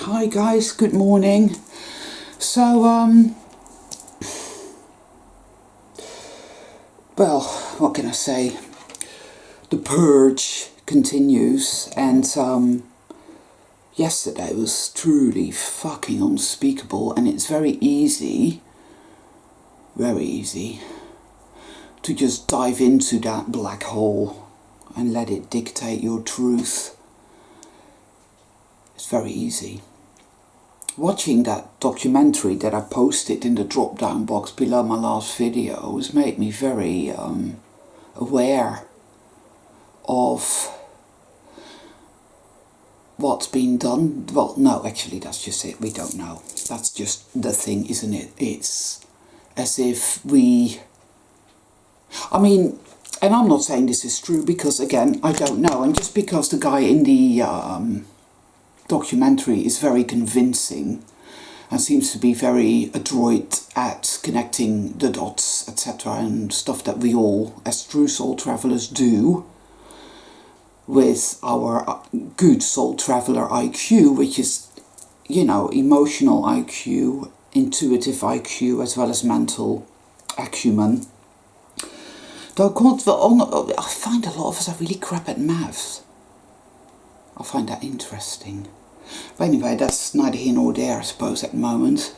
Hi guys, good morning. So, well, what can I say? The purge continues, and yesterday was truly fucking unspeakable, and it's very easy to just dive into that black hole and let it dictate your truth. It's very easy. Watching that documentary that I posted in the drop down box below my last video has made me very aware of what's been done. Well, no, actually that's just it, we don't know. That's just the thing, isn't it? It's as if we... I mean, and I'm not saying this is true because, again, I don't know. And just because the guy in the documentary is very convincing and seems to be very adroit at connecting the dots, etc., and stuff that we all, as true soul travelers, do with our good soul traveler IQ, which is, you know, emotional IQ, intuitive IQ, as well as mental acumen. Though I find a lot of us are really crap at maths. I find that interesting. But anyway, that's neither here nor there, I suppose, at the moment.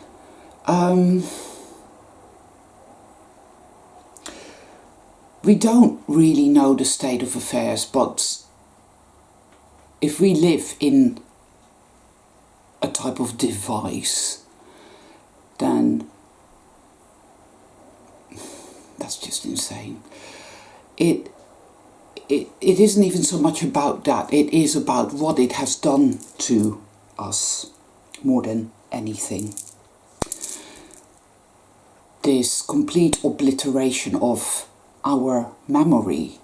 We don't really know the state of affairs, but if we live in a type of device, then that's just insane. It isn't even so much about that. It is about what it has done to us more than anything. This complete obliteration of our memory.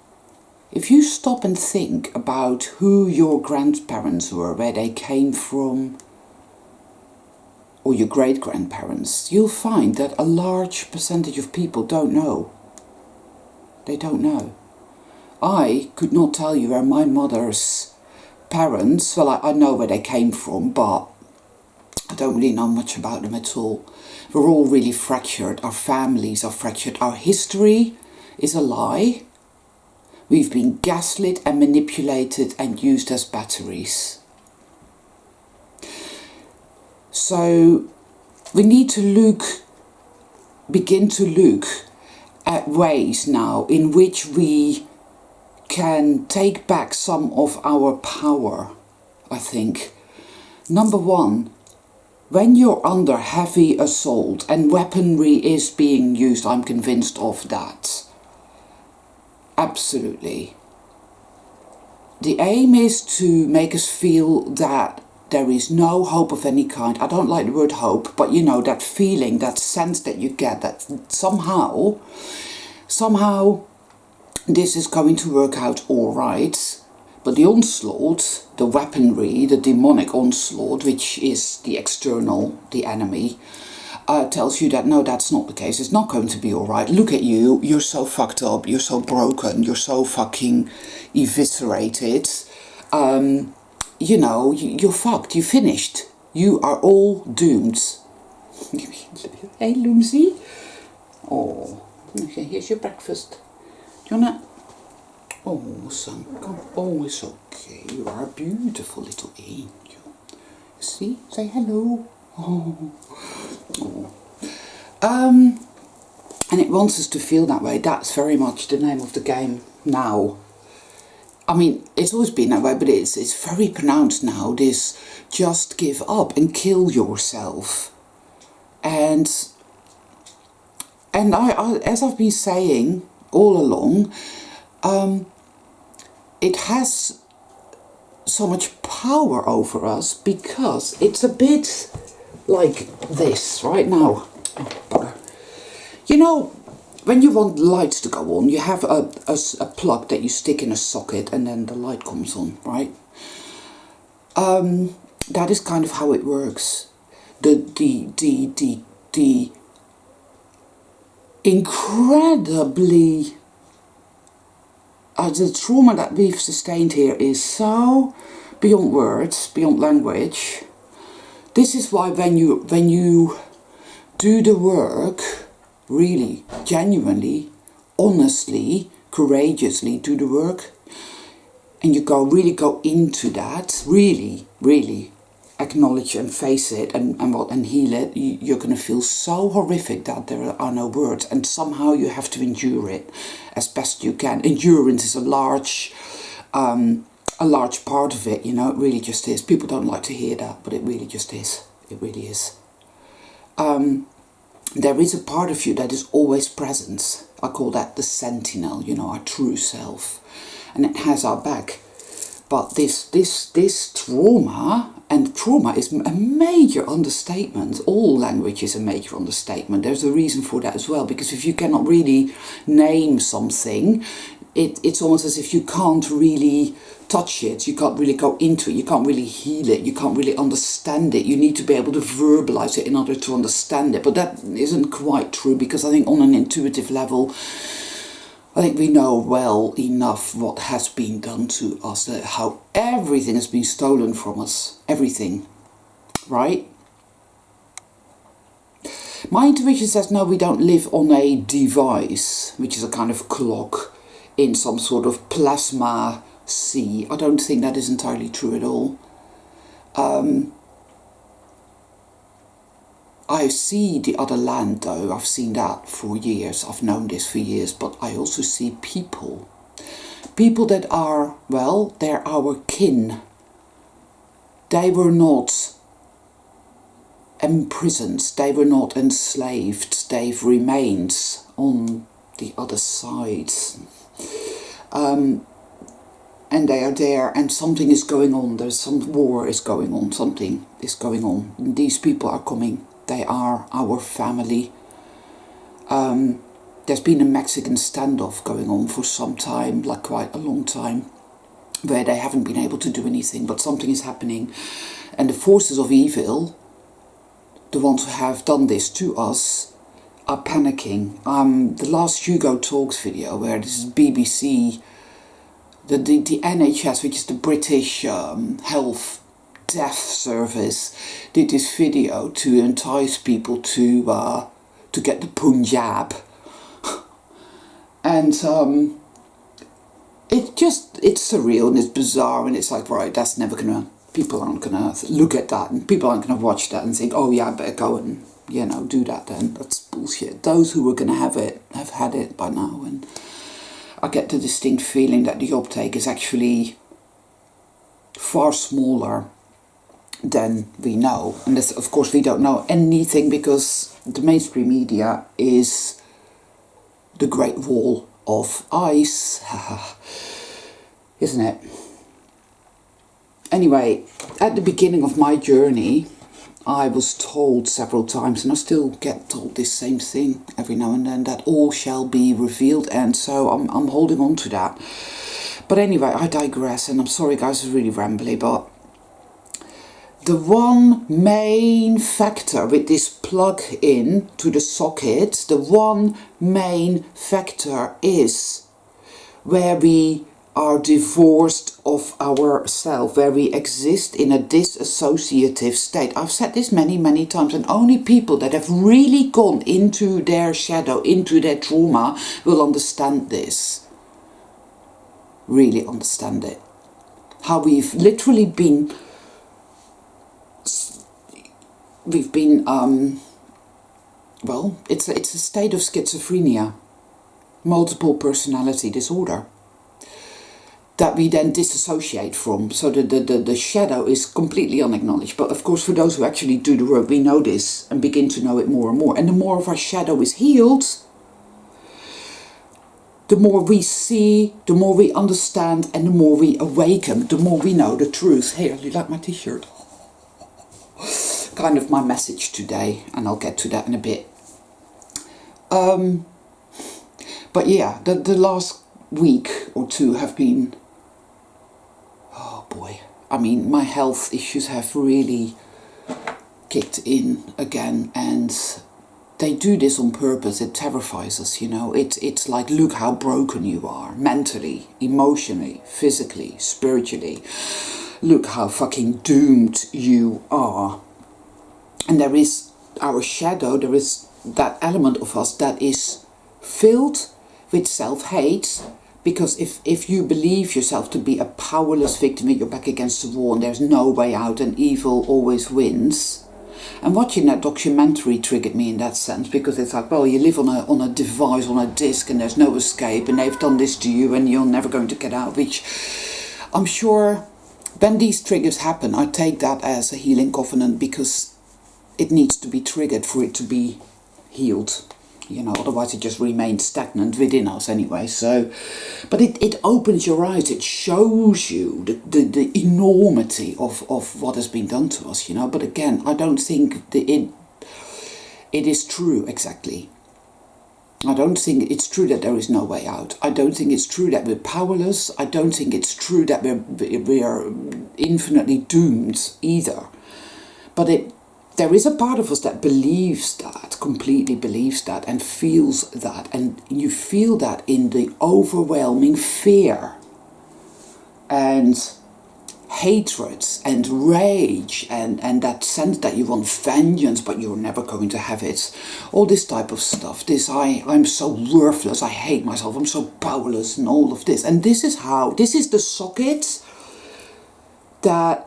If you stop and think about who your grandparents were, where they came from, or your great-grandparents, you'll find that a large percentage of people don't know. They don't know. I could not tell you where my mother's parents, well, I know where they came from, but I don't really know much about them at all. We're all really fractured. Our families are fractured. Our history is a lie. We've been gaslit and manipulated and used as batteries. So we need to begin to look at ways now in which we can take back some of our power, I think. Number one, when you're under heavy assault and weaponry is being used, I'm convinced of that. Absolutely. The aim is to make us feel that there is no hope of any kind. I don't like the word hope, but you know, that feeling, that sense that you get, that somehow this is going to work out all right. But the onslaught, the weaponry, the demonic onslaught, which is the external, the enemy, tells you that no, that's not the case. It's not going to be all right. Look at you. You're so fucked up. You're so broken. You're so fucking eviscerated. You know, you're fucked. You're finished. You are all doomed. Hey, Lucy. Oh, okay, here's your breakfast. Do you want that? Oh, son, come. Oh, it's okay. You are a beautiful little angel. See? Say hello. Oh. Oh. And it wants us to feel that way. That's very much the name of the game now. I mean, it's always been that way, but it's very pronounced now. This just give up and kill yourself. And I as I've been saying all along, it has so much power over us because it's a bit like this right now. Oh, you know, when you want lights to go on, you have a plug that you stick in a socket and then the light comes on, right? That is kind of how it works. The incredibly the trauma that we've sustained here is so beyond words, beyond language. This is why when you do the work, really, genuinely, honestly, courageously do the work, and you really go into that, really acknowledge and face it and heal it, you're going to feel so horrific that there are no words, and somehow you have to endure it as best you can. Endurance is a large part of it, you know. It really just is. People don't like to hear that, but it really just is. It really is. There is a part of you that is always present. I call that the sentinel, you know, our true self, and it has our back. But this trauma, and trauma is a major understatement. All language is a major understatement. There's a reason for that as well, because if you cannot really name something, it's almost as if you can't really touch it, you can't really go into it, you can't really heal it, you can't really understand it. You need to be able to verbalize it in order to understand it. But that isn't quite true, because I think on an intuitive level, I think we know well enough what has been done to us, how everything has been stolen from us, everything, right? My intuition says no, we don't live on a device, which is a kind of clock in some sort of plasma sea. I don't think that is entirely true at all. I see the other land though, I've seen that for years, I've known this for years, but I also see people. People that are, well, they're our kin. They were not imprisoned, they were not enslaved, they've remained on the other side. And they are there, and something is going on, there's some war is going on, something is going on. And these people are coming, they are our family. There's been a Mexican standoff going on for some time, like quite a long time, where they haven't been able to do anything, but something is happening. And the forces of evil, the ones who have done this to us, are panicking. The last Hugo Talks video, where this is BBC, the NHS, which is the British Health Death Service, did this video to entice people to get the Punjab. And it's surreal and it's bizarre, and it's like, right, that's never gonna, people aren't gonna look at that, and people aren't gonna watch that and think, oh yeah, I better go and, you know, do that then. That's bullshit. Those who were gonna have it have had it by now, and I get the distinct feeling that the uptake is actually far smaller than we know. And this, of course, we don't know anything, because the mainstream media is the Great Wall of Ice, isn't it? Anyway, at the beginning of my journey, I was told several times, and I still get told this same thing every now and then, that all shall be revealed, and so I'm holding on to that. But anyway, I digress, and I'm sorry guys, it's really rambly, but the one main factor with this plug in to the socket, the one main factor is where we are divorced of ourselves, where we exist in a disassociative state. I've said this many, many times, and only people that have really gone into their shadow, into their trauma, will understand this. Really understand it. How we've literally been, well, it's a state of schizophrenia, multiple personality disorder, that we then disassociate from. So the shadow is completely unacknowledged. But of course, for those who actually do the work, we know this and begin to know it more and more. And the more of our shadow is healed, the more we see, the more we understand, and the more we awaken, the more we know the truth. Here, you like my t-shirt? Kind of my message today, and I'll get to that in a bit. But yeah, the last week or two have been, oh boy, I mean, my health issues have really kicked in again, and they do this on purpose. It terrifies us, you know. It's like, look how broken you are, mentally, emotionally, physically, spiritually. Look how fucking doomed you are. And there is our shadow, there is that element of us that is filled with self-hate, because if you believe yourself to be a powerless victim and you're back against the wall and there's no way out and evil always wins. And watching that documentary triggered me in that sense, because it's like, well, you live on a device, on a disc, and there's no escape, and they've done this to you and you're never going to get out, which I'm sure when these triggers happen, I take that as a healing covenant, because it needs to be triggered for it to be healed. You know, otherwise it just remains stagnant within us anyway. So, but it opens your eyes, it shows you the enormity of what has been done to us, you know. But again, I don't think it is true exactly. I don't think it's true that there is no way out. I don't think it's true that we're powerless. I don't think it's true that we are infinitely doomed either. But there is a part of us that believes that, completely believes that, and feels that. And you feel that in the overwhelming fear and hatred and rage and that sense that you want vengeance but you're never going to have it. All this type of stuff. I'm so worthless, I hate myself, I'm so powerless, and all of this. And this is the socket that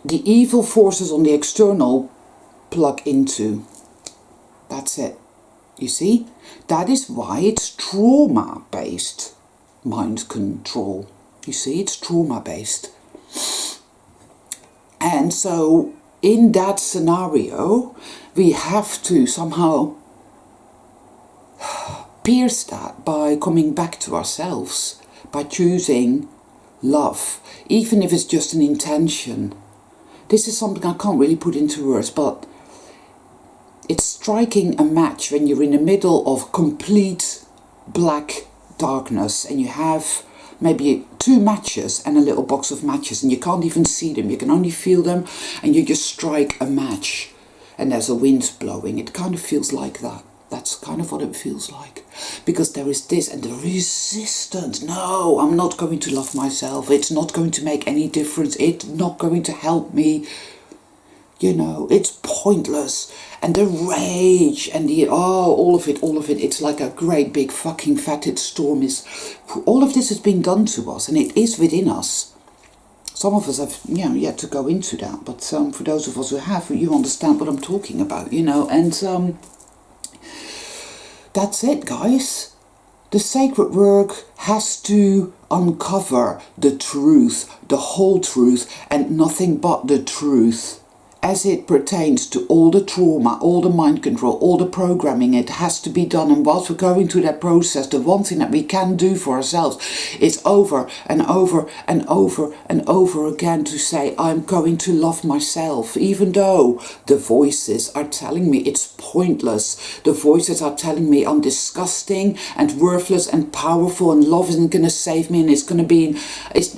the evil forces on the external plug into. That's it. You see? That is why it's trauma-based mind control. You see, it's trauma-based. And so, in that scenario, we have to somehow pierce that by coming back to ourselves, by choosing love, even if it's just an intention. This is something I can't really put into words, but it's striking a match when you're in the middle of complete black darkness and you have maybe 2 matches and a little box of matches and you can't even see them, you can only feel them, and you just strike a match and there's a wind blowing. It kind of feels like that. That's kind of what it feels like. Because there is this and the resistance. No, I'm not going to love myself. It's not going to make any difference. It's not going to help me. You know, it's pointless. And the rage and all of it. It's like a great big fucking fatted storm. All of this has been done to us and it is within us. Some of us have, yet to go into that. But for those of us who have, you understand what I'm talking about, you know. And that's it, guys. The sacred work has to uncover the truth, the whole truth, and nothing but the truth. As it pertains to all the trauma, all the mind control, all the programming, it has to be done. And whilst we're going through that process, the one thing that we can do for ourselves is over and over and over and over again to say, I'm going to love myself. Even though the voices are telling me it's pointless. The voices are telling me I'm disgusting and worthless and powerful and love isn't going to save me and it's going to be, it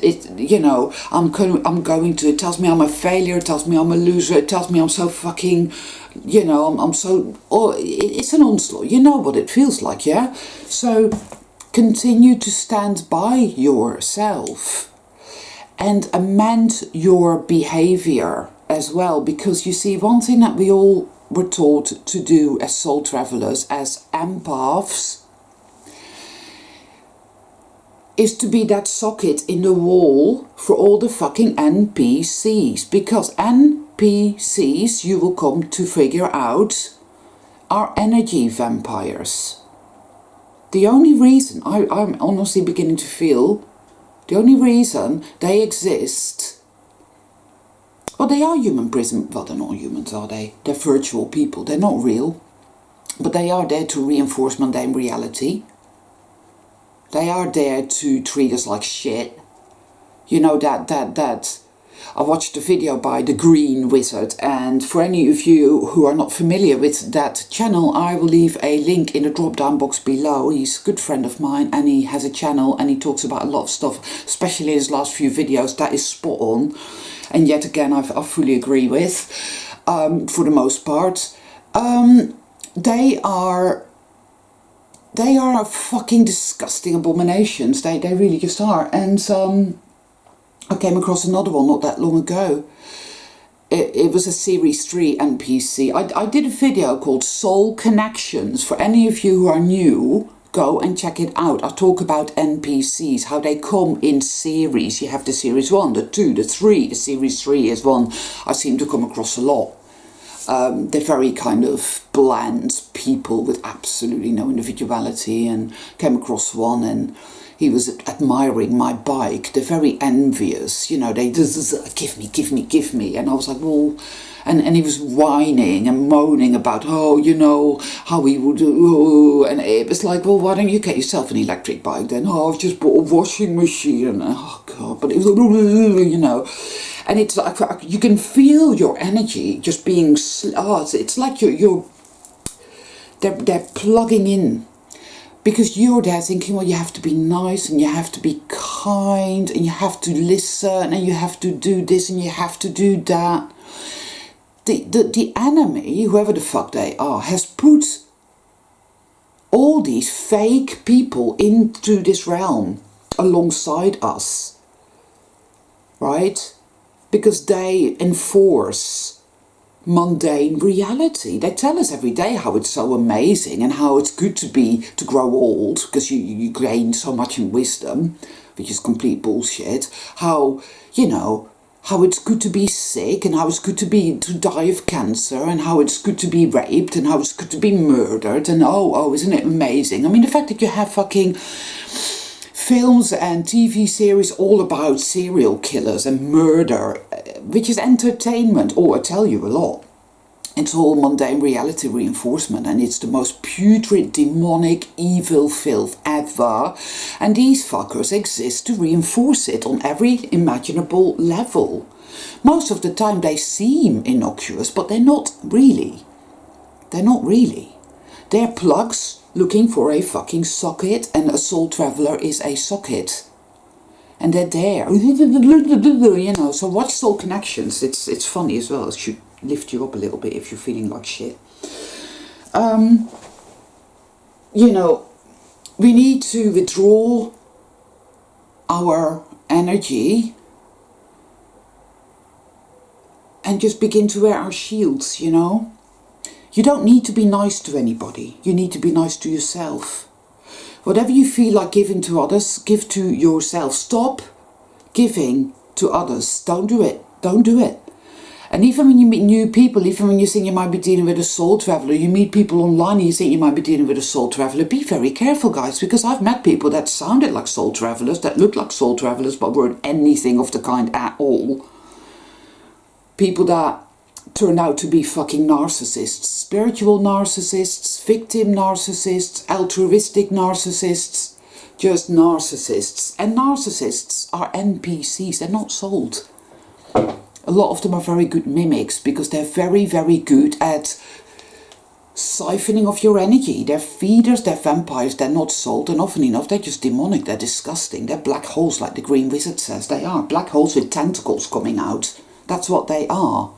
tells me I'm a failure, it tells me I'm a loser. It tells me I'm so fucking, it's an onslaught. You know what it feels like, yeah? So continue to stand by yourself and amend your behavior as well. Because you see, one thing that we all were taught to do as soul travelers, as empaths, is to be that socket in the wall for all the fucking NPCs. Because NPCs, you will come to figure out, are energy vampires. The only reason, I'm honestly beginning to feel, the only reason they exist, well, they are human prison, well, they're not humans, are they? They're virtual people, they're not real, but they are there to reinforce mundane reality. They are there to treat us like shit. You know, that I watched a video by the Green Wizard, and for any of you who are not familiar with that channel, I will leave a link in the drop down box below. He's a good friend of mine and he has a channel and he talks about a lot of stuff, especially in his last few videos, that is spot on. And yet again, I fully agree with, for the most part. They are fucking disgusting abominations. They really just are. And I came across another one not that long ago. it was a Series 3 NPC. I did a video called Soul Connections. For any of you who are new, go and check it out. I talk about NPCs, how they come in series. You have the Series 1, the 2, the 3. The Series 3 is one I seem to come across a lot. They're very kind of bland people with absolutely no individuality, and came across one and he was admiring my bike. They're very envious, you know, they just give me, give me, give me. And I was like, well, and he was whining and moaning about, oh, you know, how he would do, oh, and it was like, well, why don't you get yourself an electric bike then? Oh, I've just bought a washing machine, and oh God, but it was, you know. And it's like, you can feel your energy just being, it's like they're plugging in. Because you're there thinking, well, you have to be nice, and you have to be kind, and you have to listen, and you have to do this, and you have to do that. The enemy, whoever the fuck they are, has put all these fake people into this realm alongside us. Right? Because they enforce mundane reality. They tell us every day how it's so amazing and how it's good to grow old because you gain so much in wisdom, which is complete bullshit. How, you know, how it's good to be sick, and how it's good to die of cancer, and how it's good to be raped, and how it's good to be murdered, and oh, isn't it amazing? I mean, the fact that you have fucking films and TV series all about serial killers and murder, which is entertainment. Oh, I tell you a lot. It's all mundane reality reinforcement, and it's the most putrid, demonic, evil filth ever. And these fuckers exist to reinforce it on every imaginable level. Most of the time they seem innocuous, but they're not really. They're not really. They're plugs looking for a fucking socket, and a soul traveller is a socket. And they're there, you know. So watch Soul Connections. It's funny as well. It should lift you up a little bit if you're feeling like shit. You know, we need to withdraw our energy and just begin to wear our shields, you know. You don't need to be nice to anybody. You need to be nice to yourself. Whatever you feel like giving to others, give to yourself. Stop giving to others. Don't do it. Don't do it. And even when you meet new people, even when you think you might be dealing with a soul traveller, you meet people online and you think you might be dealing with a soul traveller, be very careful, guys, because I've met people that sounded like soul travellers, that looked like soul travellers, but weren't anything of the kind at all. People that turned out to be fucking narcissists, spiritual narcissists, victim narcissists, altruistic narcissists, just narcissists. And narcissists are NPCs, they're not sold. A lot of them are very good mimics because they're very, very good at siphoning off your energy. They're feeders, they're vampires, they're not sold, and often enough they're just demonic, they're disgusting. They're black holes, like the Green Wizard says. They are black holes with tentacles coming out. That's what they are.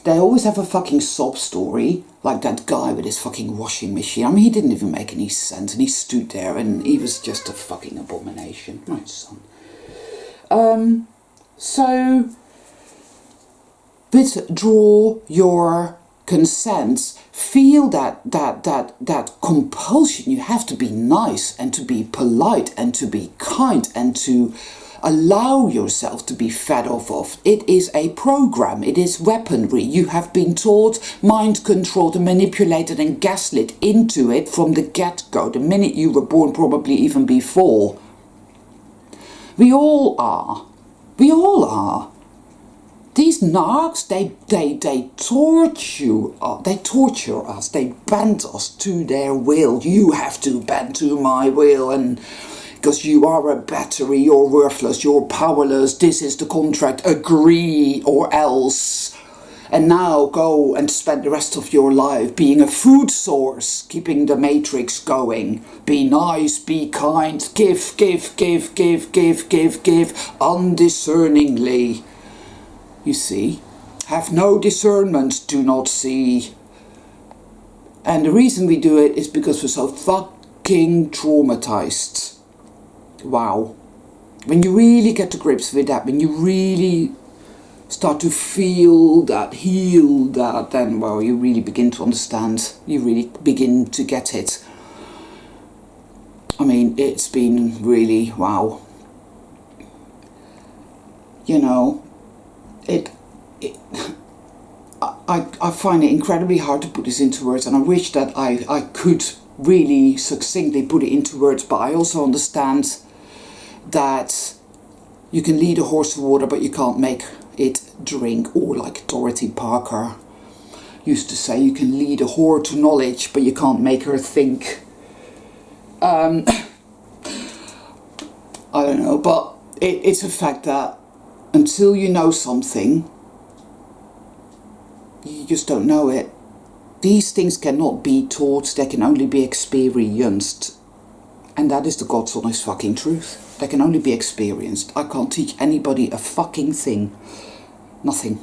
They always have a fucking sob story, like that guy with his fucking washing machine. I mean, he didn't even make any sense, and he stood there and he was just a fucking abomination. Right, son. So withdraw your consent. Feel that compulsion. You have to be nice and to be polite and to be kind and to allow yourself to be fed off of. It is a program. It is weaponry. You have been taught, mind controlled and manipulated and gaslit into it from the get-go, the minute you were born, probably even before. We all are. We all are. These narcs, they torture us. They bend us to their will. You have to bend to my will, and because you are a battery, you're worthless, you're powerless, this is the contract, agree or else. And now go and spend the rest of your life being a food source, keeping the matrix going. Be nice, be kind, give, undiscerningly. You see, have no discernment, do not see. And the reason we do it is because we're so fucking traumatized. Wow. When you really get to grips with that, when you really start to feel that, heal that, then, well, you really begin to understand. You really begin to get it. I mean, it's been really, wow. You know, I find it incredibly hard to put this into words, and I wish that I could really succinctly put it into words, but I also understand that you can lead a horse to water, but you can't make it drink. Or like Dorothy Parker used to say, you can lead a whore to knowledge, but you can't make her think. I don't know, but it's a fact that until you know something, you just don't know it. These things cannot be taught, they can only be experienced. And that is the God's honest fucking truth. They can only be experienced. I can't teach anybody a fucking thing. Nothing.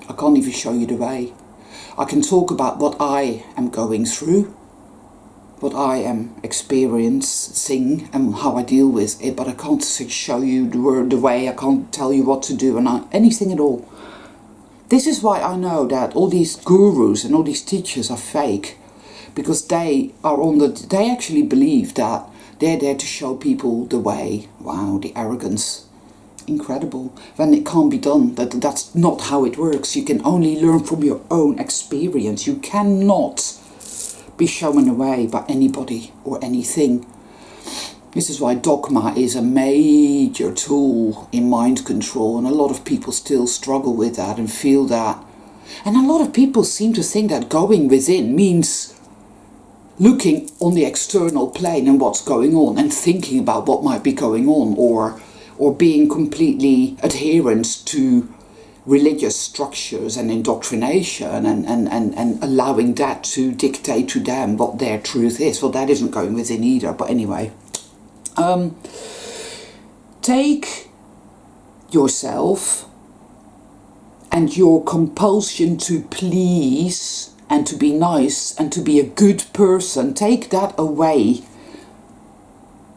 I can't even show you the way. I can talk about what I am going through, what I am experiencing and how I deal with it, but I can't show you the way, I can't tell you what to do and anything at all. This is why I know that all these gurus and all these teachers are fake, because they actually believe that they're there to show people the way. Wow, the arrogance. Incredible. When it can't be done. That's not how it works. You can only learn from your own experience. You cannot be shown the way by anybody or anything. This is why dogma is a major tool in mind control, and a lot of people still struggle with that and feel that. And a lot of people seem to think that going within means looking on the external plane and what's going on and thinking about what might be going on, or being completely adherent to religious structures and indoctrination and allowing that to dictate to them what their truth is. Well, that isn't going within either, but anyway. Take yourself and your compulsion to please and to be nice and to be a good person, take that away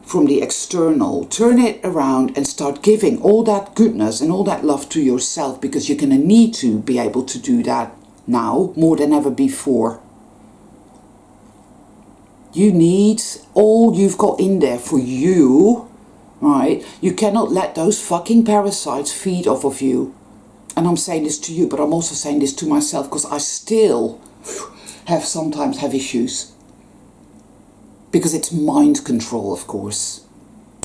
from the external. Turn it around and start giving all that goodness and all that love to yourself, because you're going to need to be able to do that now more than ever before. You need all you've got in there for you, right? You cannot let those fucking parasites feed off of you. And I'm saying this to you, but I'm also saying this to myself, because I still sometimes have issues. Because it's mind control, of course.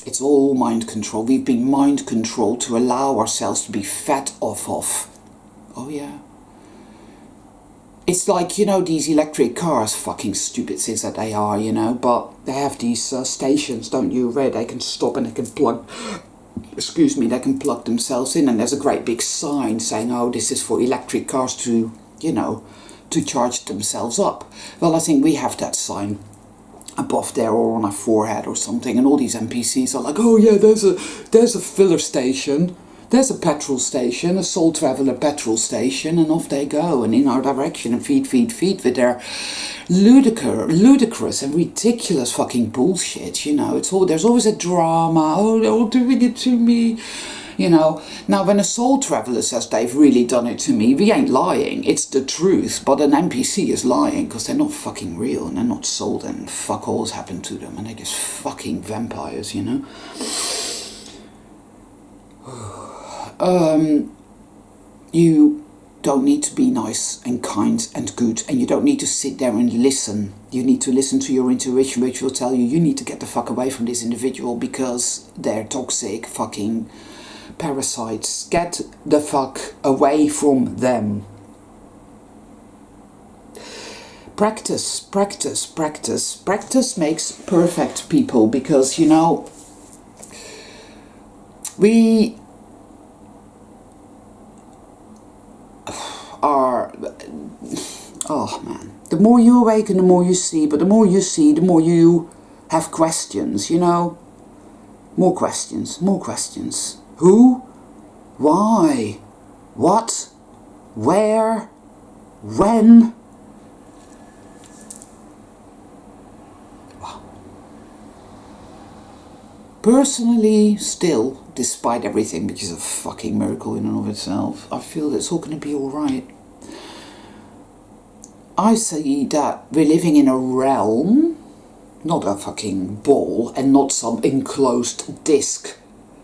It's all mind control. We've been mind controlled to allow ourselves to be fed off of. Oh yeah. It's like, you know, these electric cars, fucking stupid things that they are, you know, but they have these stations, don't you, where they can stop and they can plug, they can plug themselves in, and there's a great big sign saying, oh, this is for electric cars to, you know, to charge themselves up. Well, I think we have that sign above there or on our forehead or something, and all these NPCs are like, oh yeah, there's a filler station. There's a petrol station, a Soul Traveller petrol station, and off they go, and in our direction, and feed with their ludicrous and ridiculous fucking bullshit, you know. There's always a drama, oh, they're all doing it to me, you know. Now, when a Soul Traveller says they've really done it to me, we ain't lying, it's the truth, but an NPC is lying, because they're not fucking real, and they're not sold, and fuck all's happened to them, and they're just fucking vampires, you know. You don't need to be nice and kind and good, and you don't need to sit there and listen. You need to listen to your intuition, which will tell you need to get the fuck away from this individual because they're toxic fucking parasites. Get the fuck away from them. Practice, practice, practice. Practice makes perfect, people, because, you know, we are, oh man, the more you awaken, the more you see, but the more you see, the more you have questions, you know, more questions, who, why, what, where, when. Wow. Personally, still, despite everything, which is a fucking miracle in and of itself, I feel that it's all going to be alright. I see that we're living in a realm, not a fucking ball, and not some enclosed disc,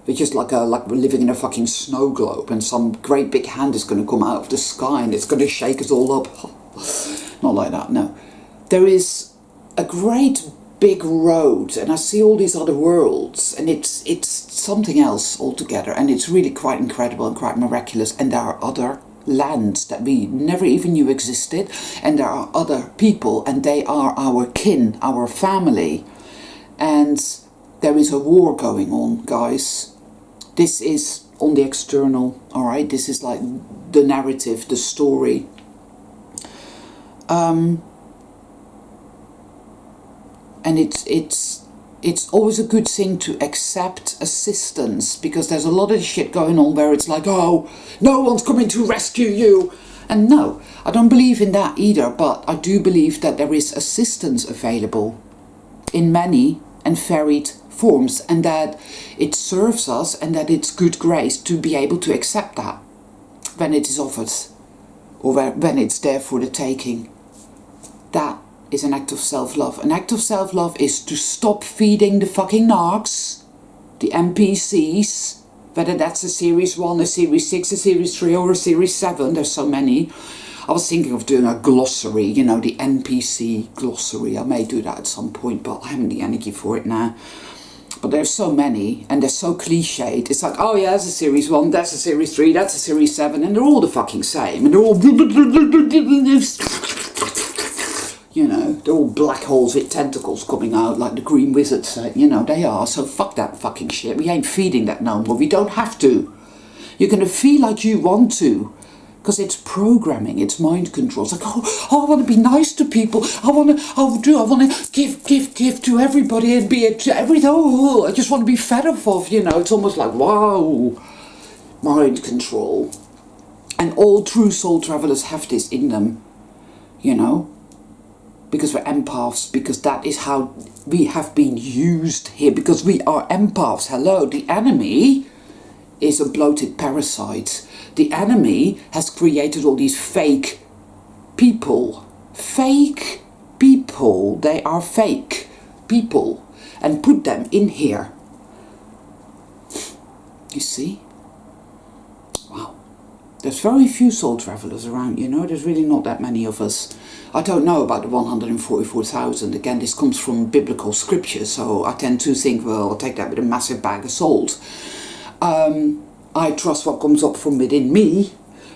which is like we're living in a fucking snow globe, and some great big hand is going to come out of the sky and it's going to shake us all up. Not like that, no. There is a great big road, and I see all these other worlds, and it's something else altogether, and it's really quite incredible and quite miraculous. And there are other lands that we never even knew existed, and there are other people, and they are our kin, our family, and there is a war going on, guys. This is on the external, all right? This is like the narrative, the story. And it's always a good thing to accept assistance, because there's a lot of shit going on where it's like, oh, no one's coming to rescue you. And no, I don't believe in that either, but I do believe that there is assistance available in many and varied forms, and that it serves us, and that it's good grace to be able to accept that when it is offered, or when it's there for the taking. That is an act of self-love. An act of self-love is to stop feeding the fucking narcs, the NPCs, whether that's a series 1, a series 6, a series 3 or a series 7, there's so many. I was thinking of doing a glossary, you know, the NPC glossary. I may do that at some point, but I haven't the energy for it now. But there's so many, and they're so cliched. It's like, oh yeah, that's a series 1, that's a series 3, that's a series 7, and they're all the fucking same, and they're all, you know, they're all black holes with tentacles coming out like the Green Wizard said. You know, they are. So fuck that fucking shit. We ain't feeding that no more. We don't have to. You're going to feel like you want to, because it's programming, it's mind control. It's like, oh, I want to be nice to people. I want to give to everybody and be to everything. Oh, I just want to be fed off of, you know. It's almost like, wow, mind control. And all true soul travelers have this in them, you know. Because we're empaths, because that is how we have been used here, because we are empaths. Hello, the enemy is a bloated parasite. The enemy has created all these fake people. Fake people. They are fake people. And put them in here. You see? Wow. There's very few soul travelers around, you know. There's really not that many of us. I don't know about the 144,000. Again, this comes from biblical scripture, so I tend to think, well, I'll take that with a massive bag of salt. I trust what comes up from within me,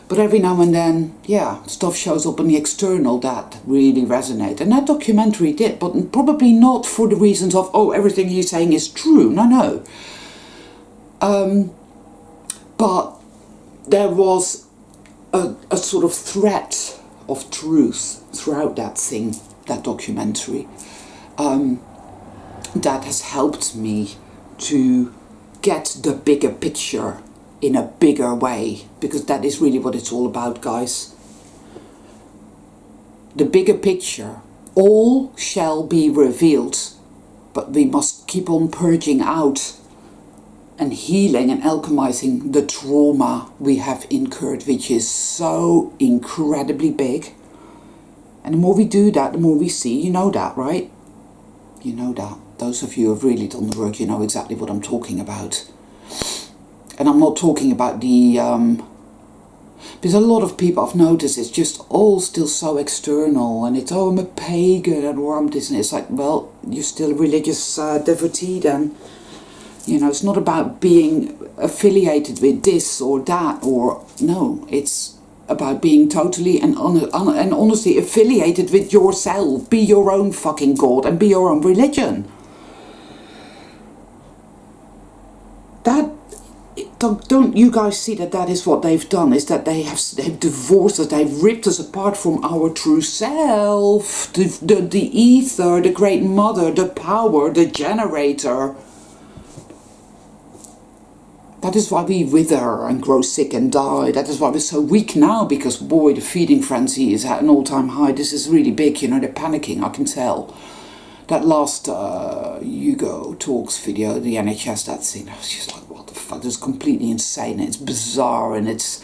but every now and then, yeah, stuff shows up in the external that really resonate. And that documentary did, but probably not for the reasons of, oh, everything he's saying is true. No. But there was a sort of threat of truth throughout that thing, that documentary, that has helped me to get the bigger picture in a bigger way, because that is really what it's all about, guys. The bigger picture. All shall be revealed, but we must keep on purging out and healing and alchemizing the trauma we have incurred, which is so incredibly big. And the more we do that, the more we see. You know that, right? You know that. Those of you who have really done the work, you know exactly what I'm talking about. And I'm not talking about the... because a lot of people, I've noticed, it's just all still so external. And it's, oh, I'm a pagan, or I'm this. And it's like, well, you're still a religious devotee then. You know, it's not about being affiliated with this or that, or... No, it's about being totally and honestly affiliated with yourself. Be your own fucking God and be your own religion. That... Don't you guys see that that is what they've done? Is that they've divorced us, they've ripped us apart from our true self. The ether, the great mother, the power, the generator. That is why we wither and grow sick and die. That is why we're so weak now, because boy, the feeding frenzy is at an all-time high. This is really big, you know, they're panicking, I can tell. That last Hugo Talks video, the NHS, that thing, I was just like, what what the fuck, it's completely insane, it's bizarre, and it's,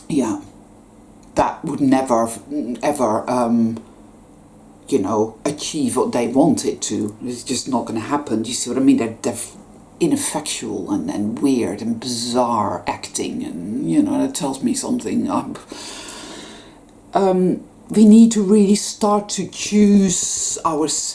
yeah, that would never, ever, you know, achieve what they want it to. It's just not going to happen. Do you see what I mean? They're ineffectual and weird and bizarre acting, and, you know, that tells me something. We need to really start to choose ourselves,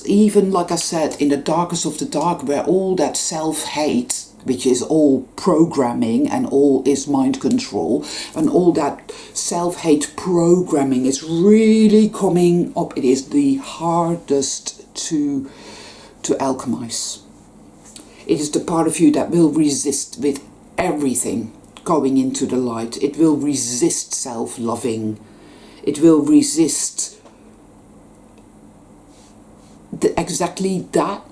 even, like I said, in the darkest of the dark, where all that self-hate, which is all programming and all is mind control, and all that self-hate programming is really coming up. It is the hardest to alchemize. It is the part of you that will resist with everything going into the light. It will resist self-loving. It will resist exactly that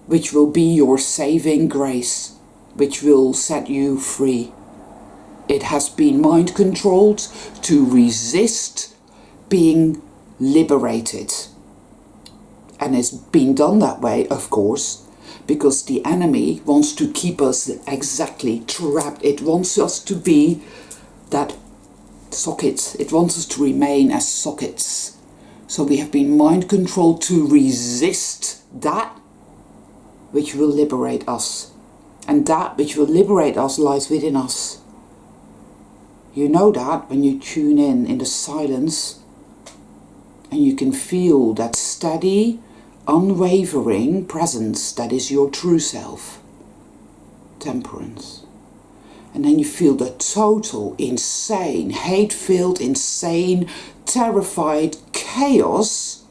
which will be your saving grace, which will set you free. It has been mind controlled to resist being liberated. And it's been done that way, of course, because the enemy wants to keep us exactly trapped. It wants us to be that socket. It wants us to remain as sockets. So we have been mind controlled to resist that which will liberate us. And that which will liberate us lies within us. You know that when you tune in the silence, and you can feel that steady, unwavering presence that is your true self, temperance. And then you feel the total, insane, hate-filled, insane, terrified chaos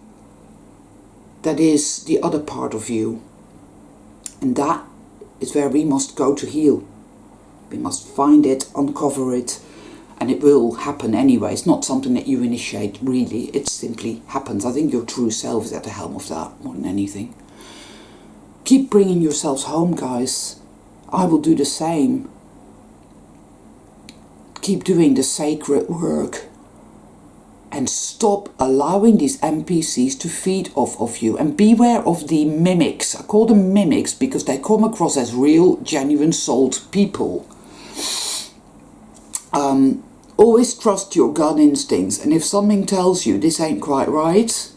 that is the other part of you. And that is where we must go to heal. We must find it, uncover it, and it will happen anyway. It's not something that you initiate, really. It simply happens. I think your true self is at the helm of that more than anything. Keep bringing yourselves home, guys. I will do the same. Keep doing the sacred work. And stop allowing these NPCs to feed off of you. And beware of the mimics. I call them mimics because they come across as real, genuine souled people. Always trust your gut instincts, and if something tells you this ain't quite right,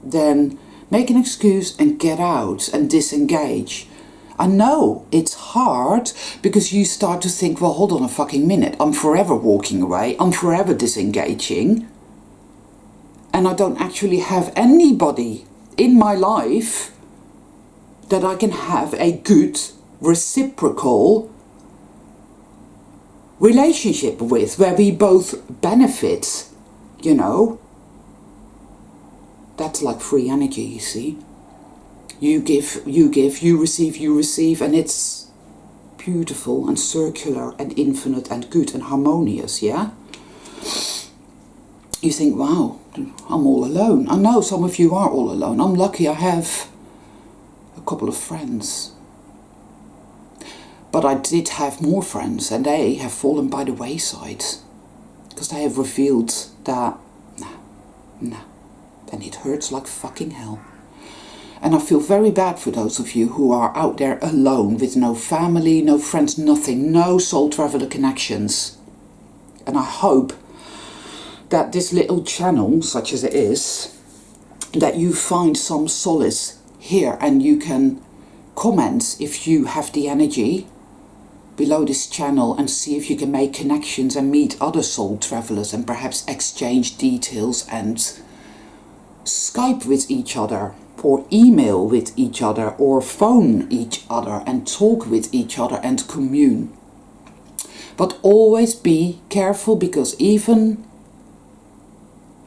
then make an excuse and get out and disengage. I know it's hard because you start to think, well, hold on a fucking minute, I'm forever walking away, I'm forever disengaging, and I don't actually have anybody in my life that I can have a good reciprocal relationship with, where we both benefit, you know. That's like free energy, you see. You give, you receive, and it's beautiful and circular and infinite and good and harmonious, yeah? You think, wow, I'm all alone. I know some of you are all alone. I'm lucky I have a couple of friends. But I did have more friends, and they have fallen by the wayside. Because they have revealed that, nah, and it hurts like fucking hell. And I feel very bad for those of you who are out there alone, with no family, no friends, nothing, no soul traveler connections. And I hope that this little channel, such as it is, that you find some solace here, and you can comment if you have the energy below this channel and see if you can make connections and meet other soul travelers and perhaps exchange details and Skype with each other, or email with each other, or phone each other and talk with each other and commune. But always be careful, because even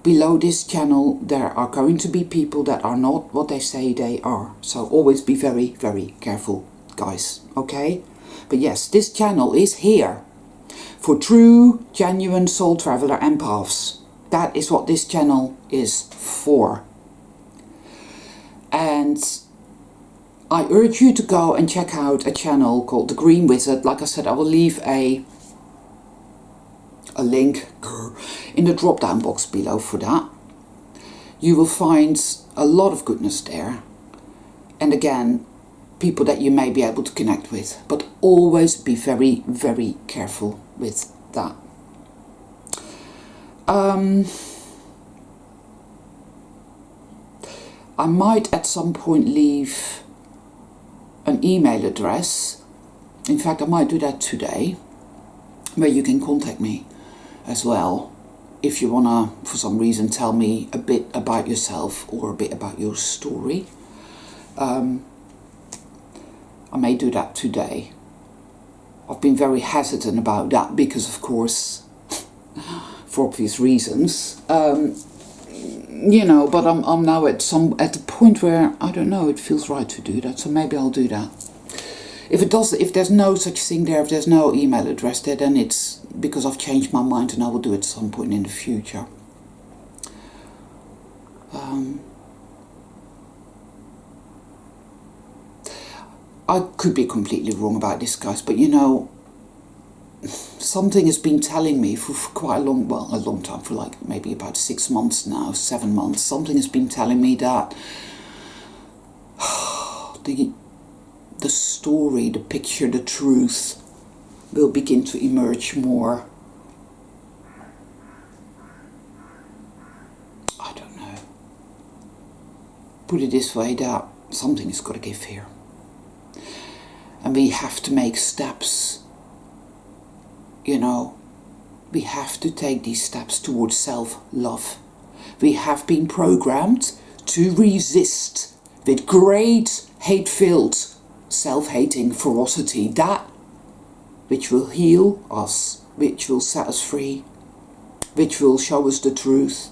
below this channel there are going to be people that are not what they say they are. So always be very, very careful, guys, okay? But yes, this channel is here for true, genuine soul traveler empaths. That is what this channel is for. And I urge you to go and check out a channel called The Green Wizard. Like I said, I will leave a link in the drop down box below for that. You will find a lot of goodness there. And again, people that you may be able to connect with. But always be very, very careful with that. I might at some point leave an email address. In fact, I might do that today, where you can contact me as well if you want to, for some reason, tell me a bit about yourself or a bit about your story. I may do that today. I've been very hesitant about that because, of course, for obvious reasons, you know, but I'm now at the point where, I don't know, it feels right to do that, so maybe I'll do that. If there's no such thing there, if there's no email address there, then it's because I've changed my mind and I will do it at some point in the future. I could be completely wrong about this, guys, but you know, something has been telling me for quite a long time, for like maybe about 6 months now, 7 months, something has been telling me that the story, the picture, the truth will begin to emerge more. I don't know. Put it this way, that something has got to give here. And we have to make steps. You know, we have to take these steps towards self-love. We have been programmed to resist with great hate-filled self-hating ferocity, that which will heal us, which will set us free, which will show us the truth.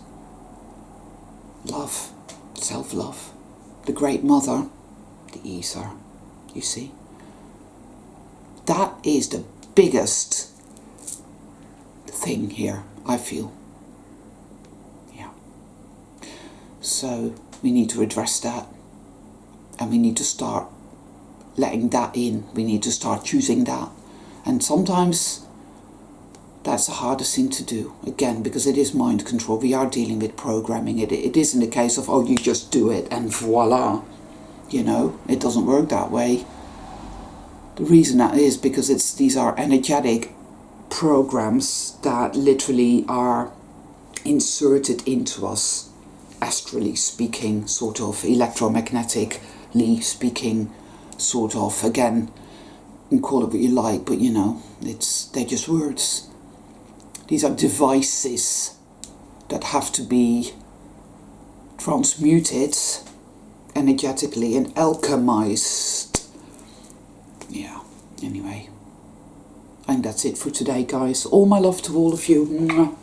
Love, self-love, the great mother, the ether, you see. That is the biggest thing here, I feel. Yeah. So we need to address that, and we need to start letting that in. We need to start choosing that. And sometimes that's the hardest thing to do, again, because it is mind control. We are dealing with programming. It isn't a case of, oh, you just do it and voila. You know, it doesn't work that way. The reason that is because these are energetic programs that literally are inserted into us, astrally speaking, sort of, electromagnetically speaking, sort of. Again, you can call it what you like, but you know, they're just words. These are devices that have to be transmuted energetically and alchemized. Yeah, anyway. And that's it for today, guys. All my love to all of you.